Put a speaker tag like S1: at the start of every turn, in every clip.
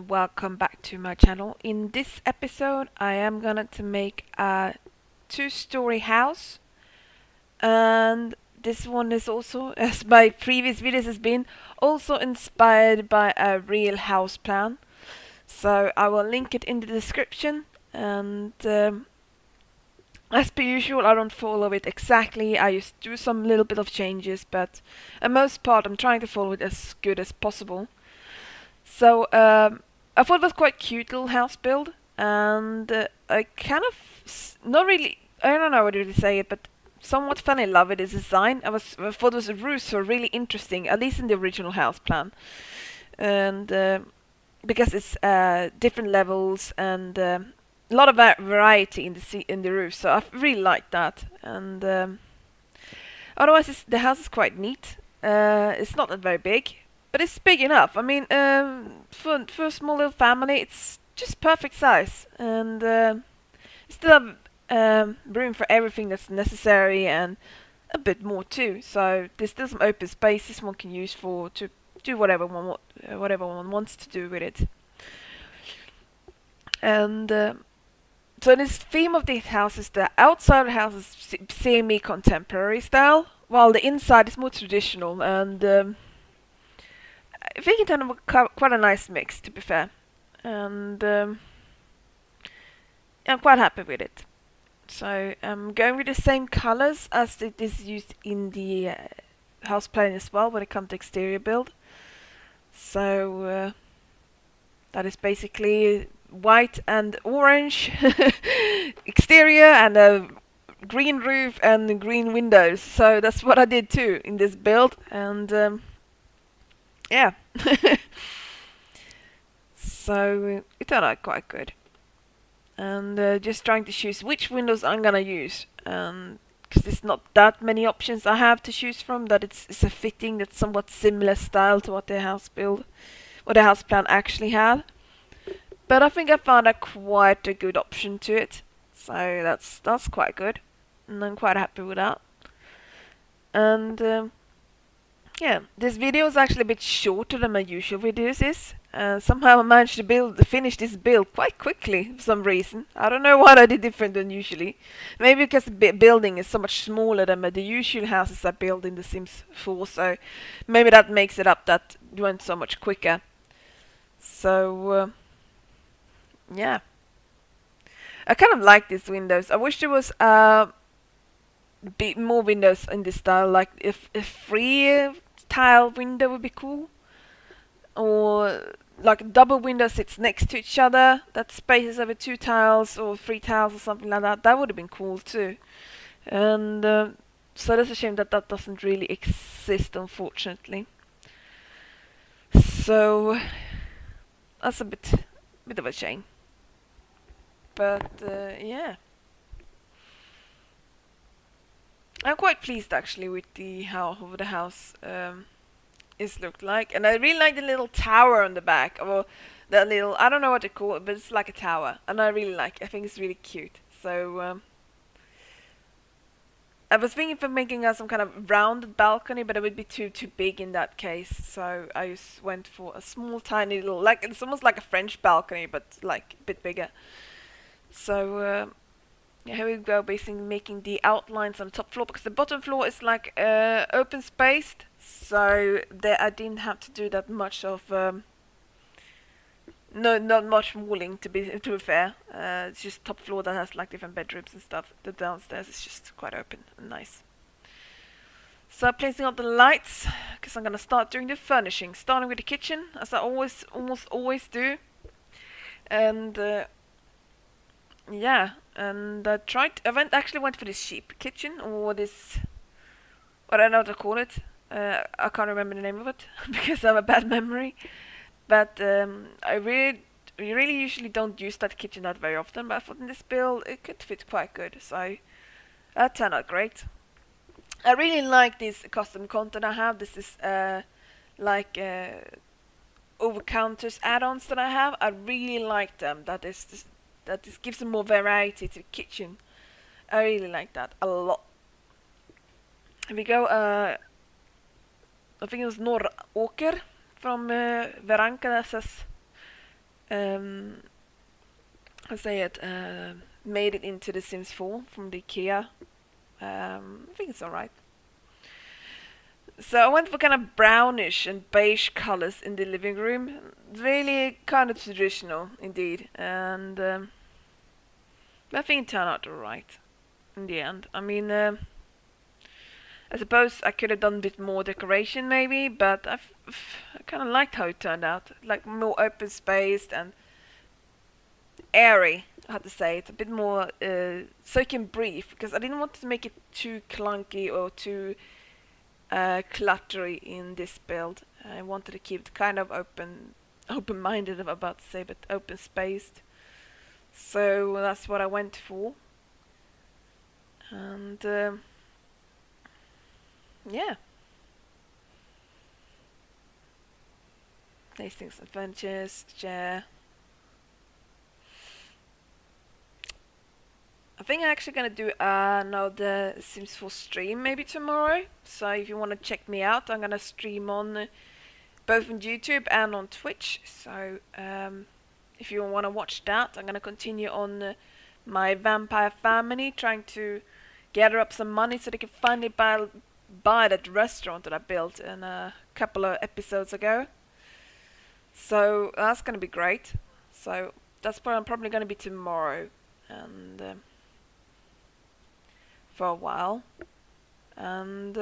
S1: and welcome back to my channel. In this episode I am gonna to make a two-story house, and this one is also, as my previous videos has been, also inspired by a real house plan. So I will link it in the description, and as per usual I don't follow it exactly, I just do some little bit of changes, but for most part I'm trying to follow it as good as possible. So I thought it was quite cute little house build, and I kind of not really, I don't know how to really say it, but somewhat fell in love with its design. I thought the roofs were really interesting, at least in the original house plan, and because it's different levels and a lot of variety in the roof, so I really like that. And otherwise, the house is quite neat. It's not that very big, but it's big enough. I mean, for a small little family, it's just perfect size, and still have room for everything that's necessary and a bit more too. So there's still some open spaces one can use to do whatever one wants to do with it. And so this theme of this house is the outside of the house is semi-contemporary style, while the inside is more traditional, and I think it turned out quite a nice mix, to be fair. And I'm quite happy with it. So I'm going with the same colors as it is used in the house plan as well when it comes to exterior build. So that is basically white and orange exterior and a green roof and green windows. So that's what I did too in this build, and yeah. So it turned out quite good. And just trying to choose which windows I'm gonna use, because there's not that many options I have to choose from, that it's a fitting that's somewhat similar style to what the house plan actually had. But I think I found quite a good option to it, so that's quite good, and I'm quite happy with that. And yeah, this video is actually a bit shorter than my usual videos is. Somehow I managed to finish this build quite quickly for some reason. I don't know what I did different than usually. Maybe because the building is so much smaller than the usual houses I build in The Sims 4, so maybe that makes it up that it went so much quicker. So yeah, I kind of like these windows. I wish there was bit more windows in this style, like if a free tile window would be cool, or like a double window sits next to each other that spaces over two tiles or three tiles or something like that. That would have been cool too. And so that's a shame that that doesn't really exist, unfortunately. So that's a bit of a shame. But yeah, I'm quite pleased actually with how the house is looked like, and I really like the little tower on the back, or that little, I don't know what to call it, but it's like a tower, and I really like it. I think it's really cute. So I was thinking of making some kind of rounded balcony, but it would be too big in that case. So I just went for a small, tiny little, like it's almost like a French balcony, but like a bit bigger. So yeah, here we go, basically making the outlines on the top floor, because the bottom floor is like open spaced, so there I didn't have to do that much of not much walling, to be fair. It's just top floor that has like different bedrooms and stuff. The downstairs is just quite open and nice. So placing up the lights, because I'm gonna start doing the furnishing, starting with the kitchen, as I almost always do. And yeah, and I actually went for this sheep kitchen, or this, what I don't know what to call it. I can't remember the name of it because I have a bad memory. But I really usually don't use that kitchen that very often, but I thought in this build it could fit quite good, so that turned out great. I really like this custom content I have. This is like over-counters add-ons that I have. I really like them. That this gives them more variety to the kitchen. I really like that a lot. Here we go. I think it was Norråker from Veranka that says I say it, made it into The Sims 4 from the IKEA. I think it's alright. So I went for kind of brownish and beige colors in the living room. Really kind of traditional indeed. And I think it turned out alright in the end. I mean, I suppose I could have done a bit more decoration maybe, but I kind of liked how it turned out. Like more open spaced and airy, I have to say. It's a bit more so you can breathe, because I didn't want to make it too clunky or too cluttery in this build. I wanted to keep it kind of open-minded, I'm about to say, but open-spaced. So that's what I went for. And yeah. Tastings Adventures, yeah. I think I'm actually gonna do another Sims 4 stream maybe tomorrow. So if you want to check me out, I'm gonna stream on both on YouTube and on Twitch. So if you want to watch that, I'm gonna continue on my vampire family, trying to gather up some money so they can finally buy that restaurant that I built in a couple of episodes ago. So that's gonna be great. So that's probably gonna be tomorrow, and for a while. And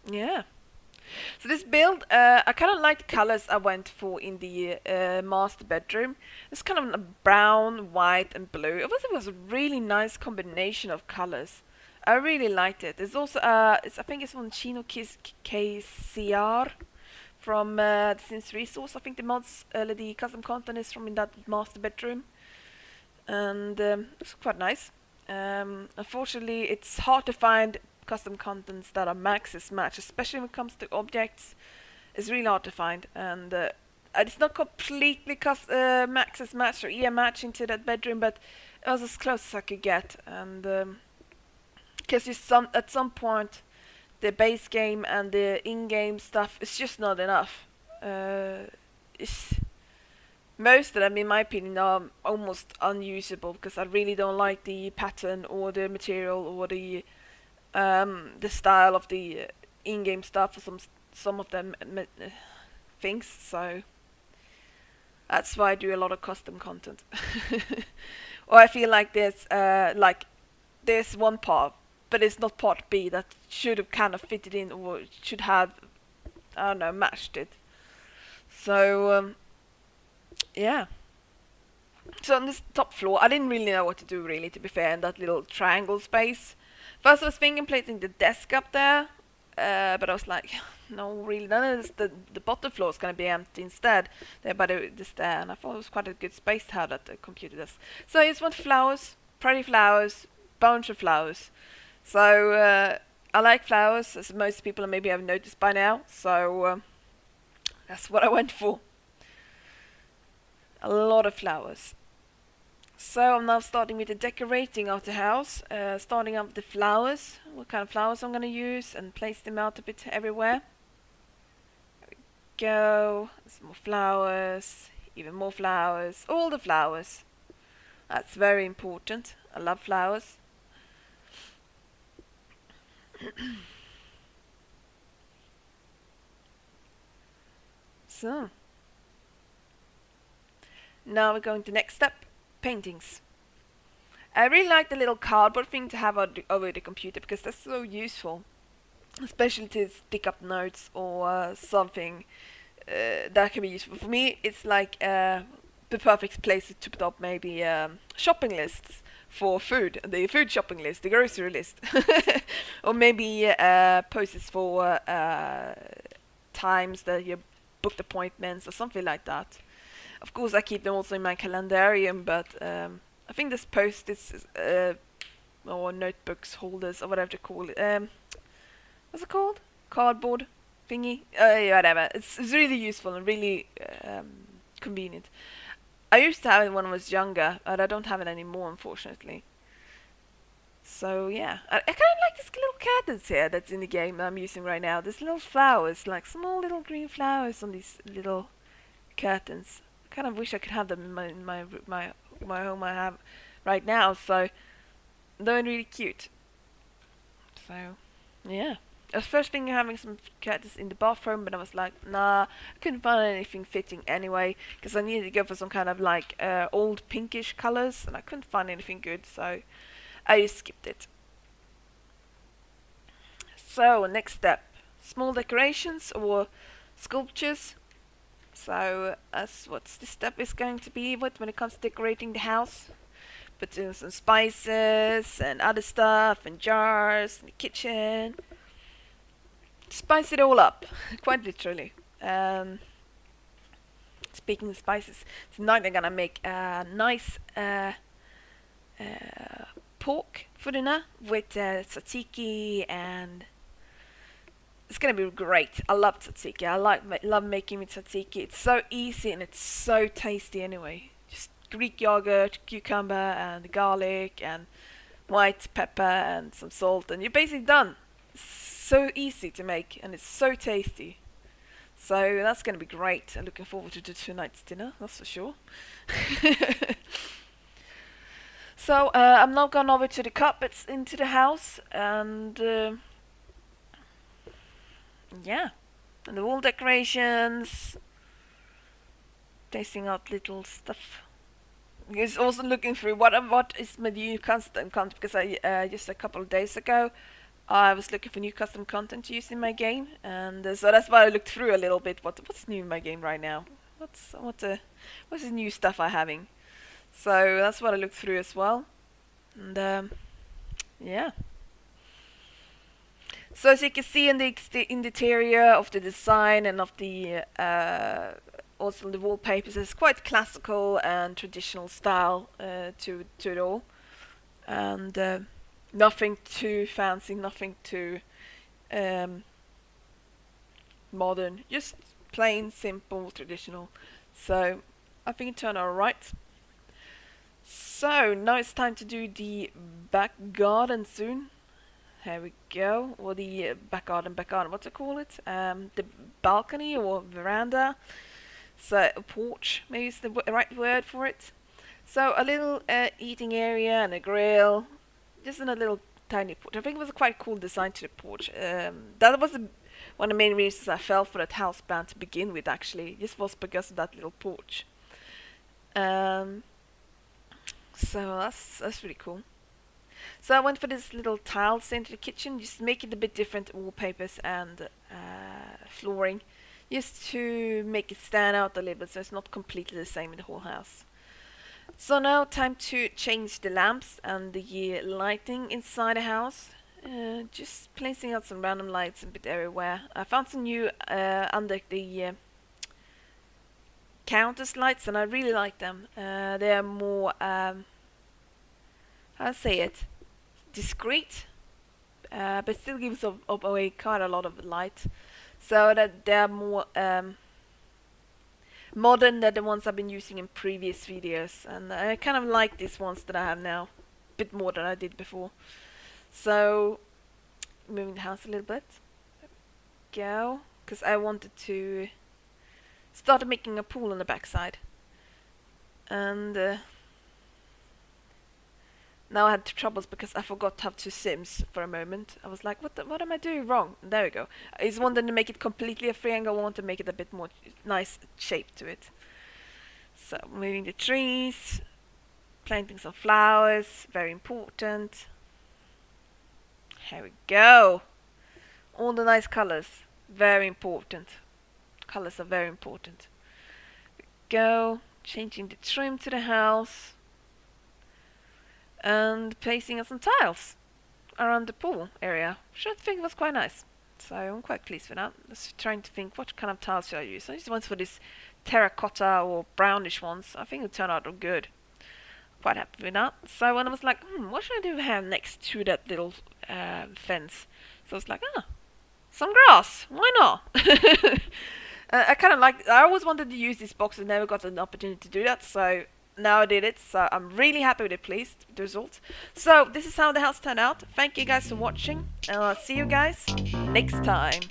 S1: yeah. So this build, I kind of like the colors I went for in the master bedroom. It's kind of a brown, white, and blue. It was a really nice combination of colors. I really liked it. There's also I think it's from Chino KCR from the Sims Resource. I think the mods, the custom content is from in that master bedroom, and it's quite nice. Unfortunately, it's hard to find custom contents that are maxis match, especially when it comes to objects. It's really hard to find, and it's not completely maxis match or EM match into that bedroom, but it was as close as I could get. And because at some point the base game and the in-game stuff is just not enough. Most of them, in my opinion, are almost unusable, because I really don't like the pattern or the material or the style of the in-game stuff for some of them things. So that's why I do a lot of custom content. Or I feel like there's one part, but it's not part B, that should have kind of fitted in, or should have, I don't know, matched it. So yeah. So on this top floor, I didn't really know what to do, really, to be fair, in that little triangle space. First I was thinking placing the desk up there, but I was like, no, really, none of the bottom floor is going to be empty instead, there by the stair, and I thought it was quite a good space to have at the computer desk. So I just want flowers, pretty flowers, bunch of flowers. So I like flowers, as most people maybe have noticed by now, so that's what I went for. A lot of flowers. So I'm now starting with the decorating of the house, starting up with the flowers, what kind of flowers I'm going to use, and place them out a bit everywhere. There we go, some more flowers, even more flowers, all the flowers. That's very important. I love flowers. So now we're going to next step, paintings. I really like the little cardboard thing to have over the computer, because that's so useful, especially to stick up notes or something that can be useful. For me, it's like the perfect place to put up maybe shopping lists for food, the food shopping list, the grocery list, or maybe posters for times that you booked appointments or something like that. Of course, I keep them also in my calendarium, but I think this post is or notebooks holders or whatever to call it. What's it called? Cardboard thingy. Whatever. It's really useful and really convenient. I used to have it when I was younger, but I don't have it anymore, unfortunately. So yeah, I kind of like this little curtains here that's in the game that I'm using right now. There's little flowers, like small little green flowers on these little curtains. I kind of wish I could have them in my home I have right now. So they're really cute. So yeah. I was first thinking of having some cactus in the bathroom, but I was like, nah, I couldn't find anything fitting anyway, because I needed to go for some kind of like old pinkish colors, and I couldn't find anything good, so I just skipped it. So next step, small decorations or sculptures. So that's what this step is going to be when it comes to decorating the house. Put in some spices and other stuff and jars in the kitchen. Spice it all up, quite literally. Speaking of spices, tonight I'm gonna make a nice pork for dinner with tzatziki, and it's gonna be great. I love tzatziki. Love making with tzatziki. It's so easy and it's so tasty anyway. Just Greek yogurt, cucumber, and garlic, and white pepper, and some salt, and you're basically done. So easy to make, and it's so tasty. So that's going to be great. I'm looking forward to tonight's dinner, that's for sure. So I'm now gone over to the carpets into the house, and yeah, and the wall decorations, tasting out little stuff. Just also looking through what is my new custom content, because I just a couple of days ago I was looking for new custom content to use in my game, and so that's why I looked through a little bit. What's new in my game right now? What's the new stuff I'm having? So that's what I looked through as well, and yeah. So as you can see in the interior of the design and of the also the wallpapers, it's quite classical and traditional style to it all, and nothing too fancy, nothing too modern, just plain, simple, traditional. So I think it turned out alright. So now it's time to do the back garden soon. Here we go. Or the back garden, what do you call it? The balcony or veranda. So a porch, maybe is the right word for it. So a little eating area and a grill. Just in a little tiny porch. I think it was a quite cool design to the porch. That was one of the main reasons I fell for that house plan to begin with, actually. Just was because of that little porch. So that's really cool. So I went for this little tiles into the kitchen, just make it a bit different wallpapers and flooring, just to make it stand out a little bit so it's not completely the same in the whole house. So now time to change the lamps and the lighting inside the house. Just placing out some random lights a bit everywhere. I found some new under the counters lights, and I really like them. They are more, how to say it, discreet, but still gives away quite a lot of light. So that they are more modern than the ones I've been using in previous videos, and I kind of like these ones that I have now a bit more than I did before. So moving the house a little bit, go, because I wanted to start making a pool on the backside, and now I had troubles because I forgot to have two sims for a moment. I was like, what am I doing wrong? And there we go. I just wanted to make it completely a triangle. I want to make it a bit more nice shape to it. So moving the trees, planting some flowers, very important. Here we go. All the nice colors, very important. Colors are very important. Here we go. Changing the trim to the house. And placing some tiles around the pool area, which I think was quite nice. So I'm quite pleased with that. Just trying to think what kind of tiles should I use. I just went for this terracotta or brownish ones. I think it turned out good. Quite happy with that. So when I was like, what should I do here next to that little fence? So I was like, some grass. Why not? I kind of like. I always wanted to use this box and never got an opportunity to do that. So now I did it, so I'm really happy with it, pleased with the result. So this is how the house turned out. Thank you guys for watching, and I'll see you guys next time.